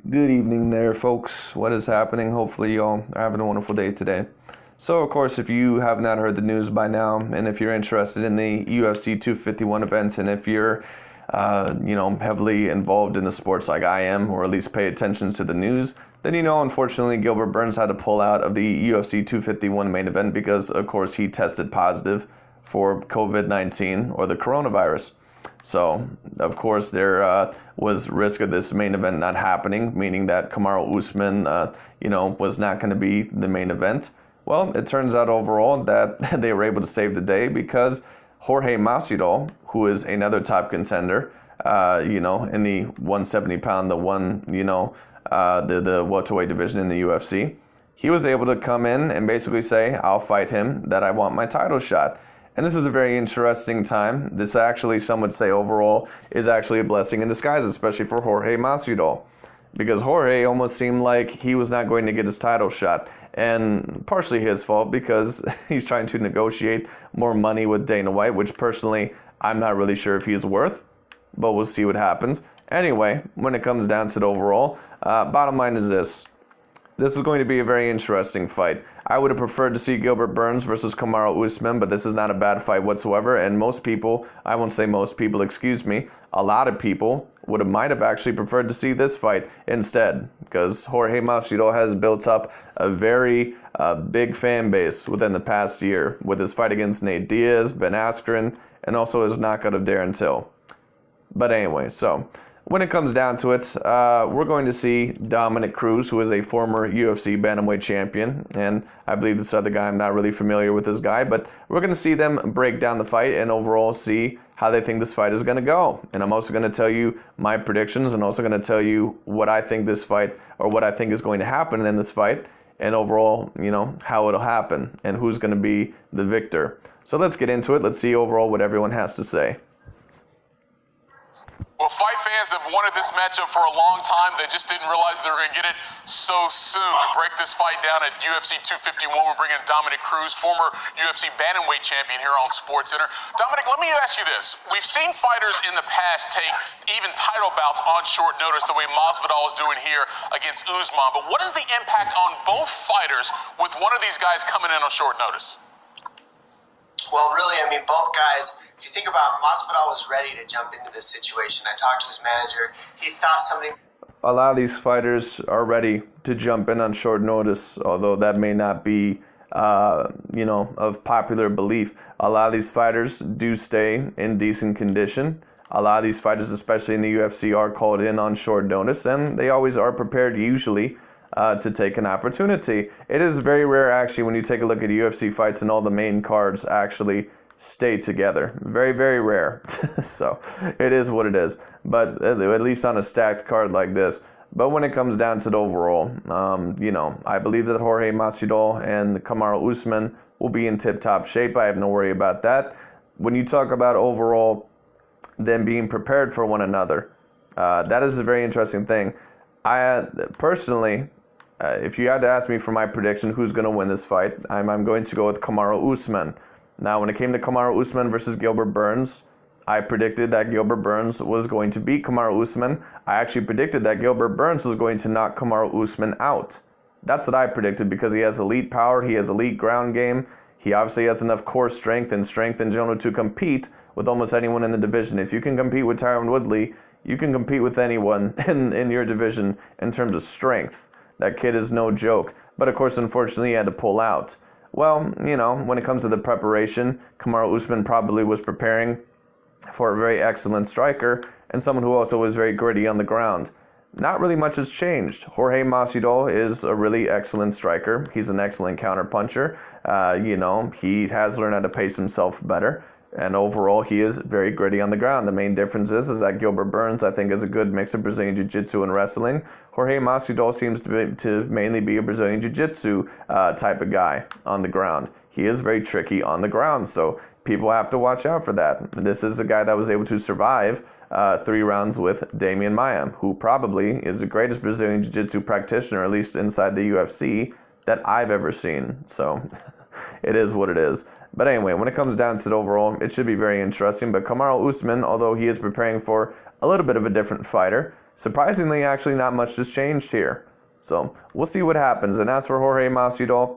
Good evening there, folks. What is happening? Hopefully y'all are having a wonderful day today. So, of course, if you have not heard the news by now, and if you're interested in the UFC 251 events, and if you're, heavily involved in the sports like I am, or at least pay attention to the news, then unfortunately, Gilbert Burns had to pull out of the UFC 251 main event because, of course, he tested positive for COVID-19 or the coronavirus. So, of course, there was risk of this main event not happening, meaning that Kamaru Usman, was not going to be the main event. Well, it turns out overall that they were able to save the day because Jorge Masvidal, who is another top contender, in the 170 pound, the welterweight division in the UFC, he was able to come in and basically say, I'll fight him, that I want my title shot. And this is a very interesting time. This actually, some would say overall, is actually a blessing in disguise, especially for Jorge Masvidal. Because Jorge almost seemed like he was not going to get his title shot. And partially his fault because he's trying to negotiate more money with Dana White, which personally, I'm not really sure if he's worth. But we'll see what happens. Anyway, when it comes down to the overall, bottom line is this. This is going to be a very interesting fight. I would have preferred to see Gilbert Burns versus Kamaru Usman, but this is not a bad fight whatsoever. And most people, I won't say most people, excuse me, a lot of people might have actually preferred to see this fight instead, because Jorge Masvidal has built up a very big fan base within the past year with his fight against Nate Diaz, Ben Askren, and also his knockout of Darren Till. But anyway, so when it comes down to it, we're going to see Dominic Cruz, who is a former UFC bantamweight champion, and I believe this other guy, I'm not really familiar with this guy, but we're going to see them break down the fight and overall see how they think this fight is going to go. And I'm also going to tell you my predictions and also going to tell you what I think this fight, or what I think is going to happen in this fight, and overall, how it'll happen and who's going to be the victor. So let's get into it. Let's see overall what everyone has to say. Well, fight fans have wanted this matchup for a long time. They just didn't realize they were going to get it so soon. To break this fight down at UFC 251, we're bringing Dominic Cruz, former UFC bantamweight champion here on SportsCenter. Dominic, let me ask you this. We've seen fighters in the past take even title bouts on short notice, the way Masvidal is doing here against Usman. But what is the impact on both fighters with one of these guys coming in on short notice? Well, really, both guys, if you think about it, Masvidal was ready to jump into this situation. I talked to his manager. He thought something. A lot of these fighters are ready to jump in on short notice, although that may not be, of popular belief. A lot of these fighters do stay in decent condition. A lot of these fighters, especially in the UFC, are called in on short notice, and they always are prepared usually to take an opportunity. It is very rare, actually, when you take a look at UFC fights and all the main cards actually stay together. Very, very rare. So it is what it is. But at least on a stacked card like this. But when it comes down to the overall, I believe that Jorge Masvidal and Kamaru Usman will be in tip-top shape. I have no worry about that. When you talk about overall them being prepared for one another, that is a very interesting thing. I personally, if you had to ask me for my prediction, who's going to win this fight, I'm going to go with Kamaru Usman. Now, when it came to Kamaru Usman versus Gilbert Burns, I predicted that Gilbert Burns was going to beat Kamaru Usman. I actually predicted that Gilbert Burns was going to knock Kamaru Usman out. That's what I predicted because he has elite power, he has elite ground game, he obviously has enough core strength in general to compete with almost anyone in the division. If you can compete with Tyron Woodley, you can compete with anyone in your division in terms of strength. That kid is no joke. But of course, unfortunately, he had to pull out. Well, when it comes to the preparation, Kamaru Usman probably was preparing for a very excellent striker and someone who also was very gritty on the ground. Not really much has changed. Jorge Masvidal is a really excellent striker. He's an excellent counterpuncher. He has learned how to pace himself better. And overall, he is very gritty on the ground. The main difference is that Gilbert Burns, I think, is a good mix of Brazilian Jiu-Jitsu and wrestling. Jorge Masvidal seems to mainly be a Brazilian Jiu-Jitsu type of guy on the ground. He is very tricky on the ground, so people have to watch out for that. This is a guy that was able to survive 3 rounds with Damian Maia, who probably is the greatest Brazilian Jiu-Jitsu practitioner, at least inside the UFC, that I've ever seen. So it is what it is. But anyway, when it comes down to it overall, it should be very interesting. But Kamaru Usman, although he is preparing for a little bit of a different fighter, surprisingly, actually not much has changed here. So we'll see what happens. And as for Jorge Masvidal,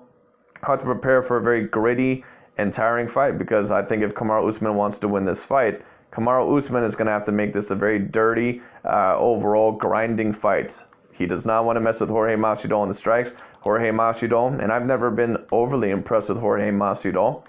I have to prepare for a very gritty and tiring fight, because I think if Kamaru Usman wants to win this fight, Kamaru Usman is going to have to make this a very dirty, overall grinding fight. He does not want to mess with Jorge Masvidal on the strikes. Jorge Masvidal, and I've never been overly impressed with Jorge Masvidal,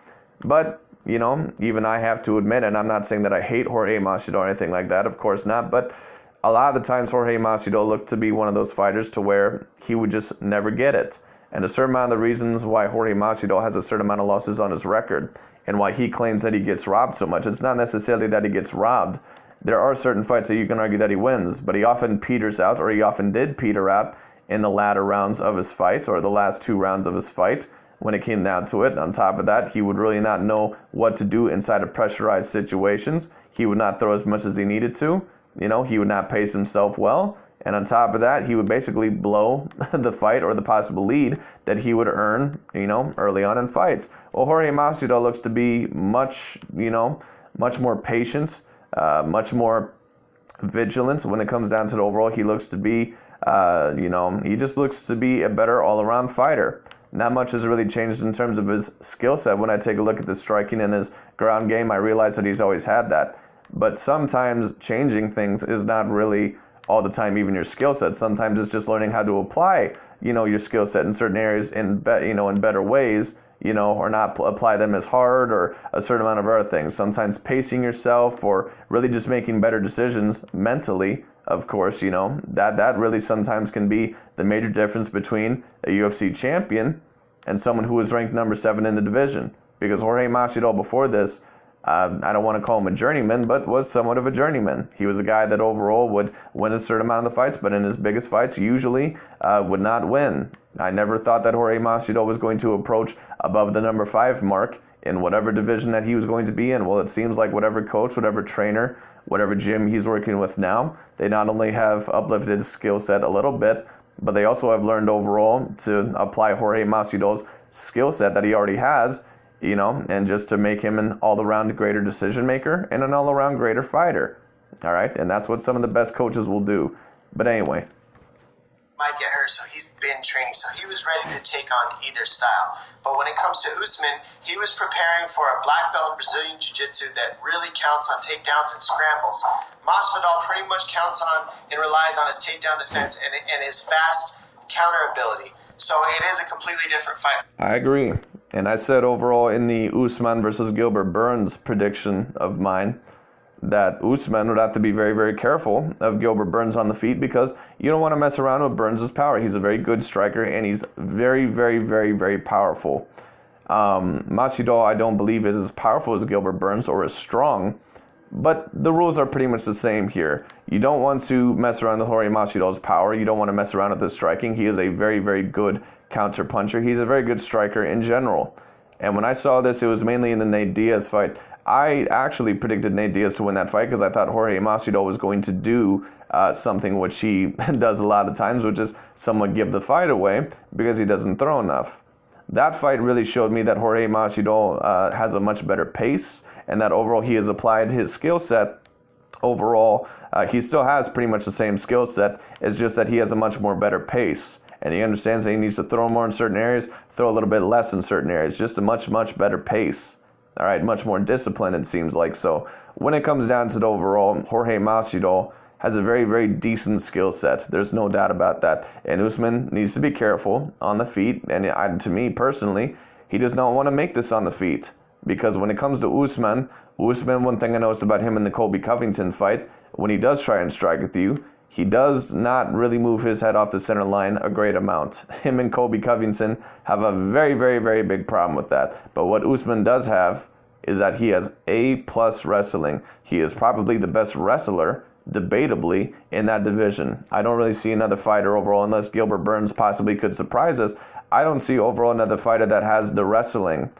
but, you know, even I have to admit, and I'm not saying that I hate Jorge Masvidal or anything like that, of course not, but a lot of the times Jorge Masvidal looked to be one of those fighters to where he would just never get it. And a certain amount of the reasons why Jorge Masvidal has a certain amount of losses on his record and why he claims that he gets robbed so much, it's not necessarily that he gets robbed. There are certain fights that you can argue that he wins, but he often peters out, or he often did peter out in the latter rounds of his fights, or the last 2 rounds of his fight when it came down to it. On top of that, he would really not know what to do inside of pressurized situations. He would not throw as much as he needed to. You know, he would not pace himself well. And on top of that, he would basically blow the fight or the possible lead that he would earn, you know, early on in fights. Well, Jorge Masvidal looks to be much more patient, much more vigilant when it comes down to the overall. He looks to be, he just looks to be a better all-around fighter. Not much has really changed in terms of his skill set. When I take a look at the striking and his ground game, I realize that he's always had that. But sometimes changing things is not really all the time even your skill set. Sometimes it's just learning how to apply, your skill set in certain areas in better ways, or not apply them as hard, or a certain amount of other things. Sometimes pacing yourself, or really just making better decisions mentally, of course, that really sometimes can be the major difference between a UFC champion and someone who was ranked number 7 in the division. Because Jorge Masvidal before this, I don't want to call him a journeyman, but was somewhat of a journeyman. He was a guy that overall would win a certain amount of the fights, but in his biggest fights usually would not win. I never thought that Jorge Masvidal was going to approach above the number 5 mark in whatever division that he was going to be in. Well, it seems like whatever coach, whatever trainer, whatever gym he's working with now, they not only have uplifted his skill set a little bit, but they also have learned overall to apply Jorge Masvidal's skill set that he already has, and just to make him an all-around greater decision maker and an all-around greater fighter. All right, and that's what some of the best coaches will do. But anyway. Might get hurt, so he's been training, so he was ready to take on either style. But when it comes to Usman, he was preparing for a black belt in Brazilian Jiu-Jitsu that really counts on takedowns and scrambles. Masvidal pretty much counts on and relies on his takedown defense and his fast counter ability. So it is a completely different fight. I agree. And I said overall in the Usman versus Gilbert Burns prediction of mine that Usman would have to be very, very careful of Gilbert Burns on the feet, because you don't want to mess around with Burns' power. He's a very good striker, and he's very, very, very, very powerful. Masvidal, I don't believe, is as powerful as Gilbert Burns or as strong, but the rules are pretty much the same here. You don't want to mess around with Jorge Masvidal's power. You don't want to mess around with his striking. He is a very, very good counter puncher. He's a very good striker in general. And when I saw this, it was mainly in the Nate Diaz fight. I actually predicted Nate Diaz to win that fight because I thought Jorge Masvidal was going to do something which he does a lot of times, which is somewhat give the fight away because he doesn't throw enough. That fight really showed me that Jorge Masvidal has a much better pace, and that overall he has applied his skill set. Overall, he still has pretty much the same skill set. It's just that he has a much more better pace. And he understands that he needs to throw more in certain areas, throw a little bit less in certain areas. Just a much, much better pace. All right, much more disciplined, it seems like. So when it comes down to the overall, Jorge Masvidal has a very, very decent skill set. There's no doubt about that. And Usman needs to be careful on the feet. And to me personally, he does not want to make this on the feet. Because when it comes to Usman, one thing I noticed about him in the Colby Covington fight, when he does try and strike with you, he does not really move his head off the center line a great amount. Him and Colby Covington have a very, very, very big problem with that. But what Usman does have is that he has A+ wrestling. He is probably the best wrestler, debatably, in that division. I don't really see another fighter overall, unless Gilbert Burns possibly could surprise us. I don't see overall another fighter that has the wrestling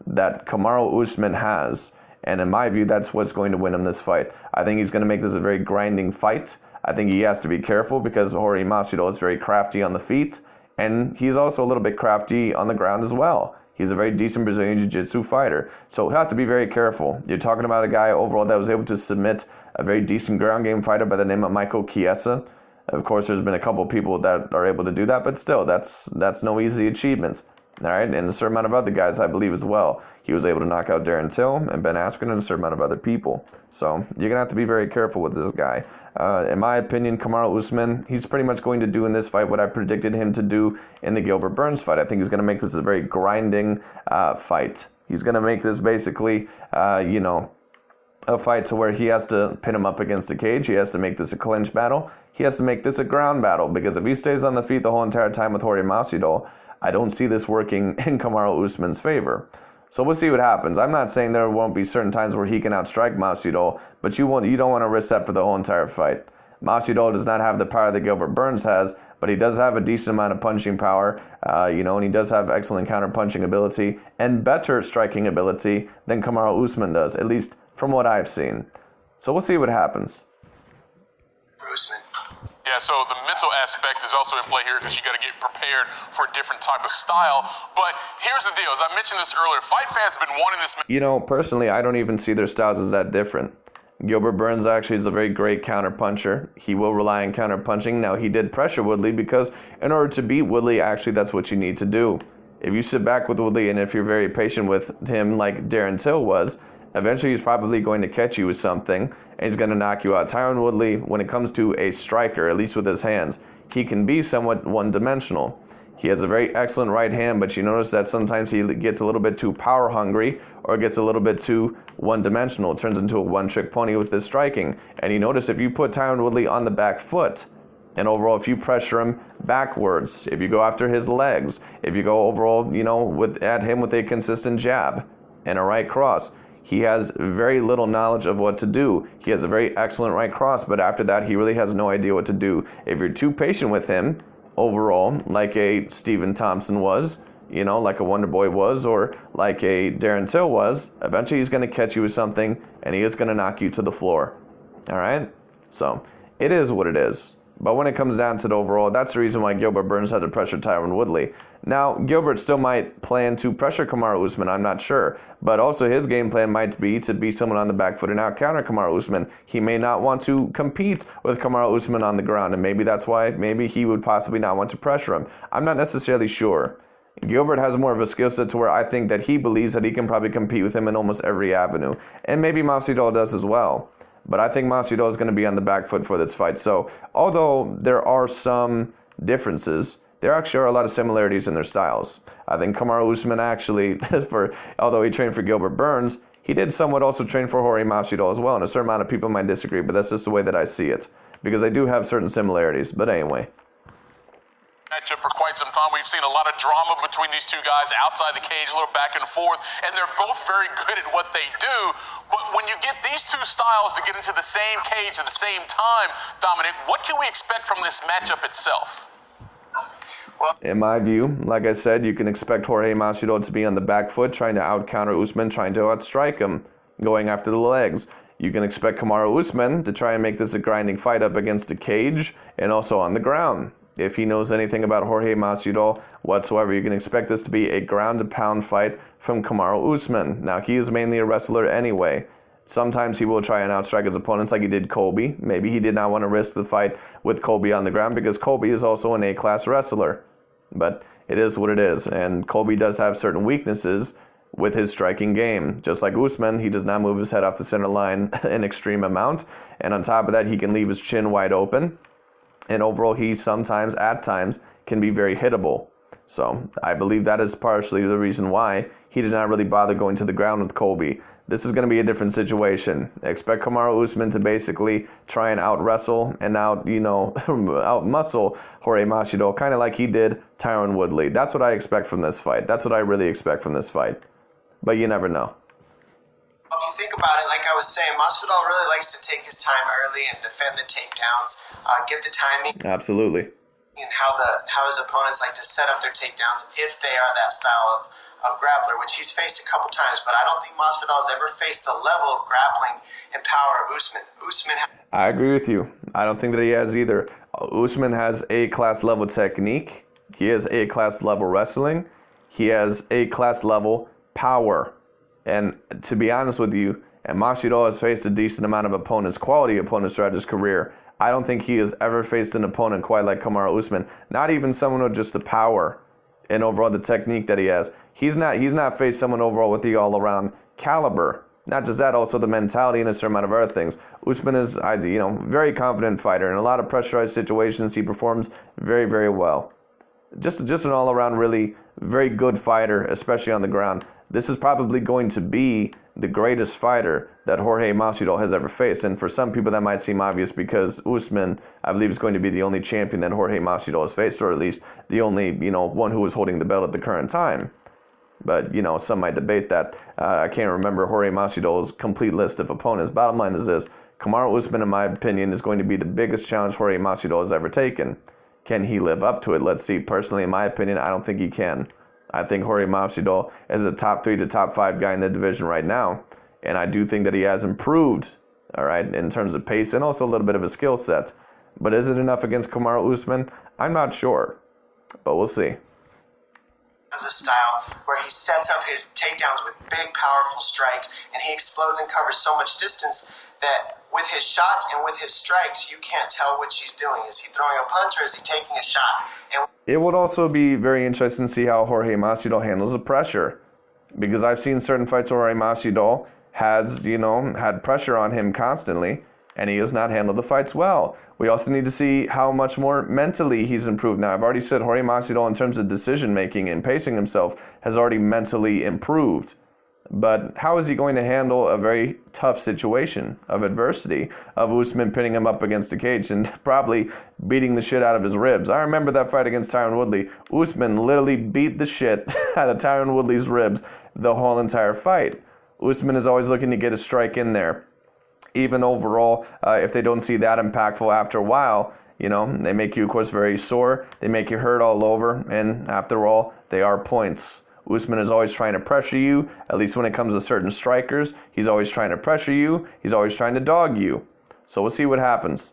that Kamaru Usman has. And in my view, that's what's going to win him this fight. I think he's going to make this a very grinding fight. I think he has to be careful because Jorge Masvidal is very crafty on the feet, and he's also a little bit crafty on the ground as well. He's a very decent Brazilian Jiu-Jitsu fighter, so he'll have to be very careful. You're talking about a guy overall that was able to submit a very decent ground game fighter by the name of Michael Chiesa. Of course, there's been a couple people that are able to do that, but still, that's no easy achievement. All right, and a certain amount of other guys, I believe, as well. He was able to knock out Darren Till and Ben Askren and a certain amount of other people. So you're going to have to be very careful with this guy. In my opinion, Kamaru Usman, he's pretty much going to do in this fight what I predicted him to do in the Gilbert Burns fight. I think he's going to make this a very grinding fight. He's going to make this basically, a fight to where he has to pin him up against the cage. He has to make this a clinch battle. He has to make this a ground battle, because if he stays on the feet the whole entire time with Jorge Masvidal, I don't see this working in Kamaru Usman's favor. So we'll see what happens. I'm not saying there won't be certain times where he can outstrike Masvidal, but you don't want to risk that for the whole entire fight. Masvidal does not have the power that Gilbert Burns has, but he does have a decent amount of punching power, and he does have excellent counter-punching ability and better striking ability than Kamaru Usman does, at least from what I've seen. So we'll see what happens. Usman. Yeah, so the mental aspect is also in play here, because you got to get prepared for a different type of style. But here's the deal. As I mentioned this earlier, fight fans have been wanting this. Personally, I don't even see their styles as that different. Gilbert Burns actually is a very great counter puncher. He will rely on counter punching. Now, he did pressure Woodley, because in order to beat Woodley, actually, that's what you need to do. If you sit back with Woodley and if you're very patient with him like Darren Till was, eventually he's probably going to catch you with something, and he's going to knock you out. Tyron Woodley, when it comes to a striker, at least with his hands, he can be somewhat one-dimensional. He has a very excellent right hand, but you notice that sometimes he gets a little bit too power hungry or gets a little bit too one-dimensional. It turns into a one-trick pony with his striking. And you notice if you put Tyron Woodley on the back foot, and overall if you pressure him backwards, if you go after his legs, if you go overall, at him with a consistent jab and a right cross, he has very little knowledge of what to do. He has a very excellent right cross, but after that, he really has no idea what to do. If you're too patient with him, overall, like a Stephen Thompson was, like a Wonder Boy was, or like a Darren Till was, eventually he's going to catch you with something, and he is going to knock you to the floor. All right? So, it is what it is. But when it comes down to the overall, that's the reason why Gilbert Burns had to pressure Tyron Woodley. Now, Gilbert still might plan to pressure Kamaru Usman, I'm not sure. But also his game plan might be to be someone on the back foot and out counter Kamaru Usman. He may not want to compete with Kamaru Usman on the ground, and maybe that's why maybe he would possibly not want to pressure him. I'm not necessarily sure. Gilbert has more of a skill set to where I think that he believes that he can probably compete with him in almost every avenue. And maybe Masvidal does as well. But I think Masvidal is going to be on the back foot for this fight. So, although there are some differences, there actually are a lot of similarities in their styles. I think Kamaru Usman actually, although he trained for Gilbert Burns, he did somewhat also train for Jorge Masvidal as well. And a certain amount of people might disagree, but that's just the way that I see it. Because they do have certain similarities. But anyway. Matchup for quite some time. We've seen a lot of drama between these two guys outside the cage, a little back and forth, and they're both very good at what they do. But when you get these two styles to get into the same cage at the same time, Dominic, what can we expect from this matchup itself? In my view, like I said, you can expect Jorge Masvidal to be on the back foot, trying to out-counter Usman, trying to outstrike him, going after the legs. You can expect Kamaru Usman to try and make this a grinding fight up against the cage and also on the ground. If he knows anything about Jorge Masvidal whatsoever, you can expect this to be a ground-and-pound fight from Kamaru Usman. Now, he is mainly a wrestler anyway. Sometimes he will try and outstrike his opponents like he did Colby. Maybe he did not want to risk the fight with Colby on the ground because Colby is also an A-class wrestler. But it is what it is, and Colby does have certain weaknesses with his striking game. Just like Usman, he does not move his head off the center line an extreme amount, and on top of that, he can leave his chin wide open. And overall, he sometimes, at times, can be very hittable. So I believe that is partially the reason why he did not really bother going to the ground with Colby. This is going to be a different situation. Expect Kamaru Usman to basically try and out-wrestle and out-muscle Jorge Masvidal, kind of like he did Tyron Woodley. That's what I expect from this fight. That's what I really expect from this fight. But you never know. If you think about it, like I was saying, Masvidal really likes to take his time early and defend the takedowns, get the timing. Absolutely. And how his opponents like to set up their takedowns if they are that style of grappler, which he's faced a couple times. But I don't think Masvidal has ever faced the level of grappling and power of Usman. I agree with you. I don't think that he has either. Usman has A-class level technique. He has A-class level wrestling. He has A-class level power. And to be honest with you, and Masvidal has faced a decent amount of quality opponents throughout his career. I don't think he has ever faced an opponent quite like Kamaru Usman. Not even someone with just the power and overall the technique that he has. He's not faced someone overall with the all-around caliber. Not just that, also the mentality and a certain amount of other things. Usman is, very confident fighter. In a lot of pressurized situations, he performs very, very well. Just an all-around really very good fighter, especially on the ground. This is probably going to be the greatest fighter that Jorge Masvidal has ever faced. And for some people that might seem obvious because Usman, I believe, is going to be the only champion that Jorge Masvidal has faced, or at least the only, one who is holding the belt at the current time. But, some might debate that. I can't remember Jorge Masvidal's complete list of opponents. Bottom line is this. Kamaru Usman, in my opinion, is going to be the biggest challenge Jorge Masvidal has ever taken. Can he live up to it? Let's see. Personally, in my opinion, I don't think he can. I think Jorge Masvidal is a top 3 to top 5 guy in the division right now. And I do think that he has improved, all right, in terms of pace and also a little bit of a skill set. But is it enough against Kamaru Usman? I'm not sure. But we'll see. Has a style where he sets up his takedowns with big, powerful strikes, and he explodes and covers so much distance that with his shots and with his strikes, you can't tell which he's doing. Is he throwing a punch or is he taking a shot? And it would also be very interesting to see how Jorge Masvidal handles the pressure, because I've seen certain fights where Jorge Masvidal has, had pressure on him constantly, and he has not handled the fights well. We also need to see how much more mentally he's improved. Now, I've already said Jorge Masvidal, in terms of decision-making and pacing himself, has already mentally improved. But how is he going to handle a very tough situation of adversity, of Usman pinning him up against the cage and probably beating the shit out of his ribs? I remember that fight against Tyron Woodley. Usman literally beat the shit out of Tyron Woodley's ribs the whole entire fight. Usman is always looking to get a strike in there. Even overall, if they don't see that impactful after a while, they make you, of course, very sore. They make you hurt all over. And after all, they are points. Usman is always trying to pressure you, at least when it comes to certain strikers. He's always trying to pressure you. He's always trying to dog you. So we'll see what happens.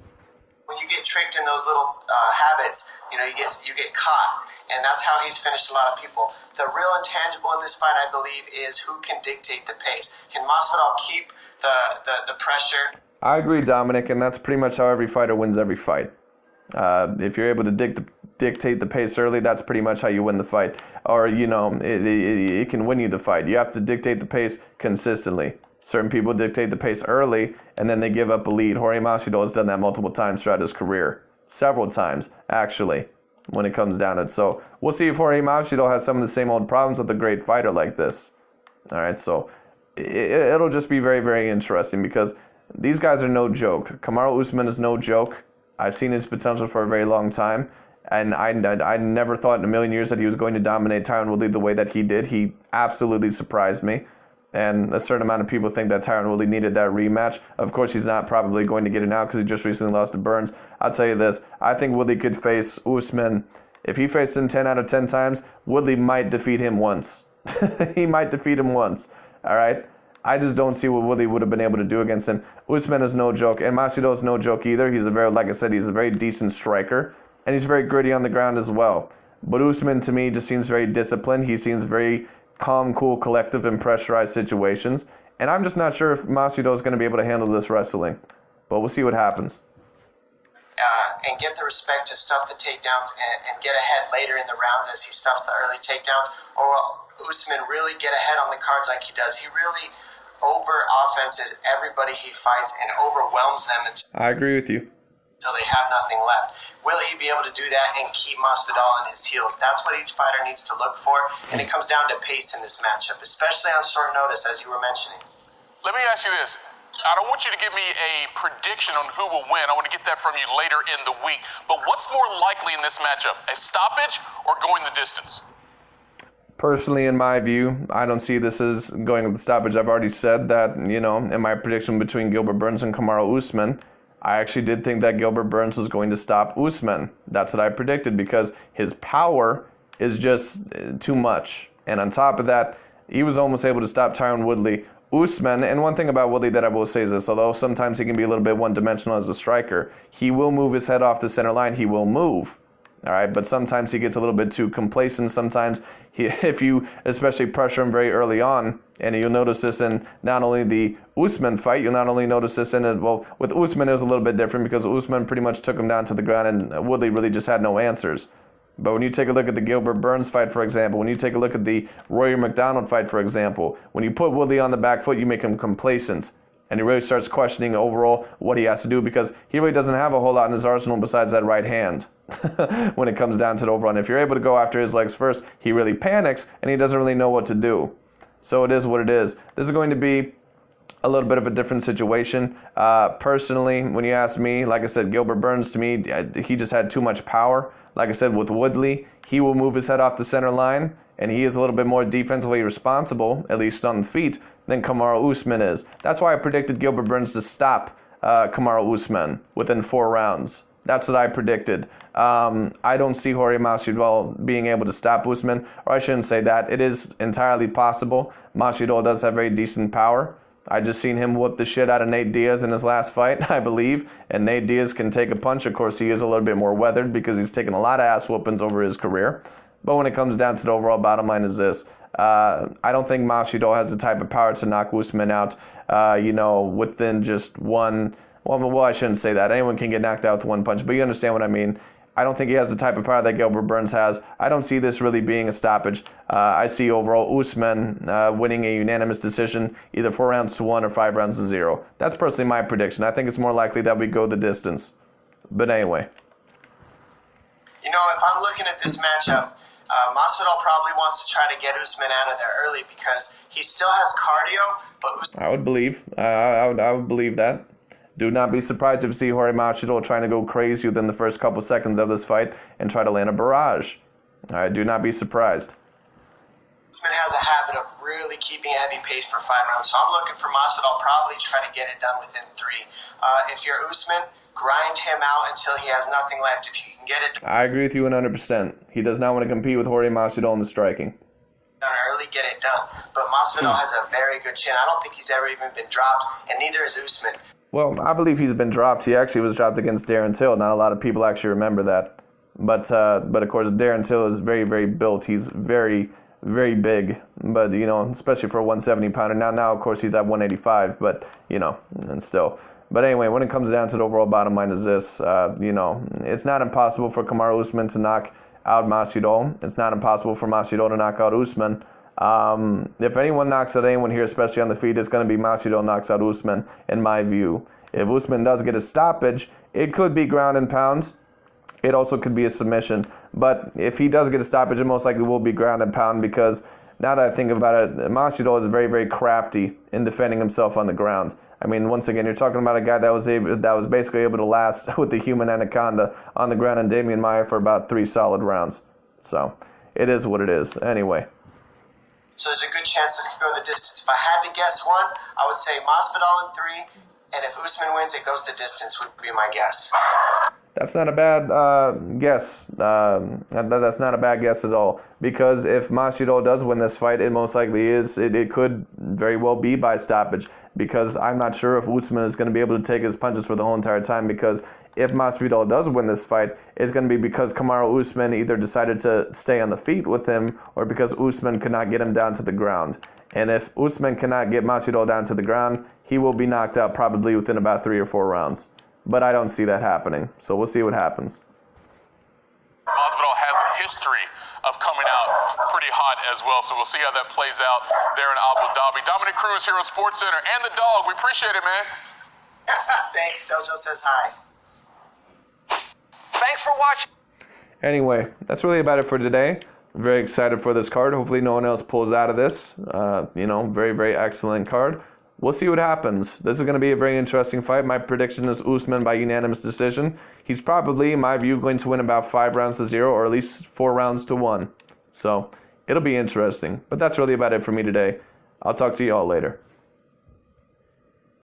when you get tricked in those little habits, you get caught. And that's how he's finished a lot of people. The real intangible in this fight, I believe, is who can dictate the pace. Can Masvidal keep the pressure? I agree, Dominic, and that's pretty much how every fighter wins every fight. If you're able to dictate the pace early, that's pretty much how you win the fight. Or, it can win you the fight. You have to dictate the pace consistently. Certain people dictate the pace early, and then they give up a lead. Jorge Masvidal has done that multiple times throughout his career. Several times, actually, when it comes down to it. So we'll see if Jorge Masvidal has some of the same old problems with a great fighter like this. All right, so it'll just be very, very interesting because these guys are no joke. Kamaru Usman is no joke. I've seen his potential for a very long time, and I never thought in a million years that he was going to dominate Tyron Woodley the way that he did. He absolutely surprised me. And a certain amount of people think that Tyron Woodley needed that rematch. Of course, he's not probably going to get it now because he just recently lost to Burns. I'll tell you this. I think Woodley could face Usman. If he faced him 10 out of 10 times, Woodley might defeat him once. He might defeat him once. All right? I just don't see what Woodley would have been able to do against him. Usman is no joke, and Masvidal is no joke either. Like I said, he's a very decent striker, and he's very gritty on the ground as well. But Usman, to me, just seems very disciplined. He seems very calm, cool, collective in pressurized situations. And I'm just not sure if Masvidal is going to be able to handle this wrestling. But we'll see what happens. And get the respect to stuff the takedowns and get ahead later in the rounds as he stuffs the early takedowns. Or will Usman really get ahead on the cards like he does? He really over-offenses everybody he fights and overwhelms them I agree with you. until they have nothing left. Will he be able to do that and keep Masvidal on his heels? That's what each fighter needs to look for, and it comes down to pace in this matchup, especially on short notice, as you were mentioning. Let me ask you this. I don't want you to give me a prediction on who will win. I want to get that from you later in the week. But what's more likely in this matchup, a stoppage or going the distance? Personally, in my view, I don't see this as going with the stoppage. I've already said that, in my prediction between Gilbert Burns and Kamaru Usman, I actually did think that Gilbert Burns was going to stop Usman. That's what I predicted because his power is just too much. And on top of that, he was almost able to stop Tyron Woodley. Usman, and one thing about Woodley that I will say is this, although sometimes he can be a little bit one-dimensional as a striker, he will move his head off the center line. He will move. All right, but sometimes he gets a little bit too complacent. Sometimes if you especially pressure him very early on, and you'll notice this in not only the Usman fight, you'll not only notice this in it, well, with Usman it was a little bit different because Usman pretty much took him down to the ground and Woodley really just had no answers. But when you take a look at the Gilbert Burns fight, for example, when you take a look at the Rory McDonald fight, for example, when you put Woodley on the back foot, you make him complacent. And he really starts questioning overall what he has to do because he really doesn't have a whole lot in his arsenal besides that right hand when it comes down to the overall. And if you're able to go after his legs first, he really panics and he doesn't really know what to do. So it is what it is. This is going to be a little bit of a different situation. Personally, when you ask me, like I said, Gilbert Burns, to me, he just had too much power. Like I said, with Woodley, he will move his head off the center line, and he is a little bit more defensively responsible, at least on the feet, than Kamaru Usman is. That's why I predicted Gilbert Burns to stop Kamaru Usman within 4 rounds. That's what I predicted. I don't see Jorge Masvidal being able to stop Usman, or I shouldn't say that. It is entirely possible. Masvidal does have very decent power. I just seen him whoop the shit out of Nate Diaz in his last fight, I believe. And Nate Diaz can take a punch. Of course, he is a little bit more weathered because he's taken a lot of ass whoopings over his career. But when it comes down to the overall bottom line is this. I don't think Masvidal has the type of power to knock Usman out, within just one. Well, I shouldn't say that. Anyone can get knocked out with one punch, but you understand what I mean. I don't think he has the type of power that Gilbert Burns has. I don't see this really being a stoppage. I see overall Usman winning a unanimous decision, either 4 rounds to 1 or 5 rounds to 0. That's personally my prediction. I think it's more likely that we go the distance. But anyway. If I'm looking at this matchup, Masvidal probably wants to try to get Usman out of there early because he still has cardio, but I would believe. I would believe that. Do not be surprised if you see Jorge Masvidal trying to go crazy within the first couple seconds of this fight and try to land a barrage. All right, do not be surprised. Usman has a habit of really keeping a heavy pace for 5 rounds, so I'm looking for Masvidal probably try to get it done within 3. If you're Usman, grind him out until he has nothing left. If you can get it done I agree with you 100%. He does not want to compete with Jorge Masvidal in the striking. early, get it done. But Masvidal has a very good chin. I don't think he's ever even been dropped, and neither is Usman. Well, I believe he's been dropped. He actually was dropped against Darren Till. Not a lot of people actually remember that. But of course, Darren Till is very, very built. He's very, very big. But, especially for a 170-pounder. Now, of course, he's at 185. But, and still. But anyway, when it comes down to the overall bottom line is this. It's not impossible for Kamaru Usman to knock out Masvidal. It's not impossible for Masvidal to knock out Usman. If anyone knocks out anyone here, especially on the feet, it's going to be Masvidal knocks out Usman, in my view. If Usman does get a stoppage, it could be ground and pound. It also could be a submission. But if he does get a stoppage, it most likely will be ground and pound because now that I think about it, Masvidal is very, very crafty in defending himself on the ground. I mean, once again, you're talking about a guy that was basically able to last with the human anaconda on the ground and Damian Maia for about 3 solid rounds. So it is what it is. Anyway. So there's a good chance to go the distance. If I had to guess one, I would say Masvidal in 3, and if Usman wins, it goes the distance would be my guess. That's not a bad guess. That's not a bad guess at all. Because if Masvidal does win this fight, it most likely is. It could very well be by stoppage. Because I'm not sure if Usman is going to be able to take his punches for the whole entire time. Because if Masvidal does win this fight, it's going to be because Kamaru Usman either decided to stay on the feet with him or because Usman could not get him down to the ground. And if Usman cannot get Masvidal down to the ground, he will be knocked out probably within about 3 or 4 rounds. But I don't see that happening. So we'll see what happens. Masvidal has a history of coming out pretty hot as well, so we'll see how that plays out there in Abu Dhabi. Dominic Cruz here on SportsCenter, and the dog. We appreciate it, man. Thanks. Dojo says hi. Thanks for watching. Anyway, that's really about it for today. I'm very excited for this card. Hopefully no one else pulls out of this. Very, very excellent card. We'll see what happens. This is going to be a very interesting fight. My prediction is Usman by unanimous decision. He's probably, in my view, going to win about 5 rounds to 0 or at least 4 rounds to 1. So it'll be interesting. But that's really about it for me today. I'll talk to you all later.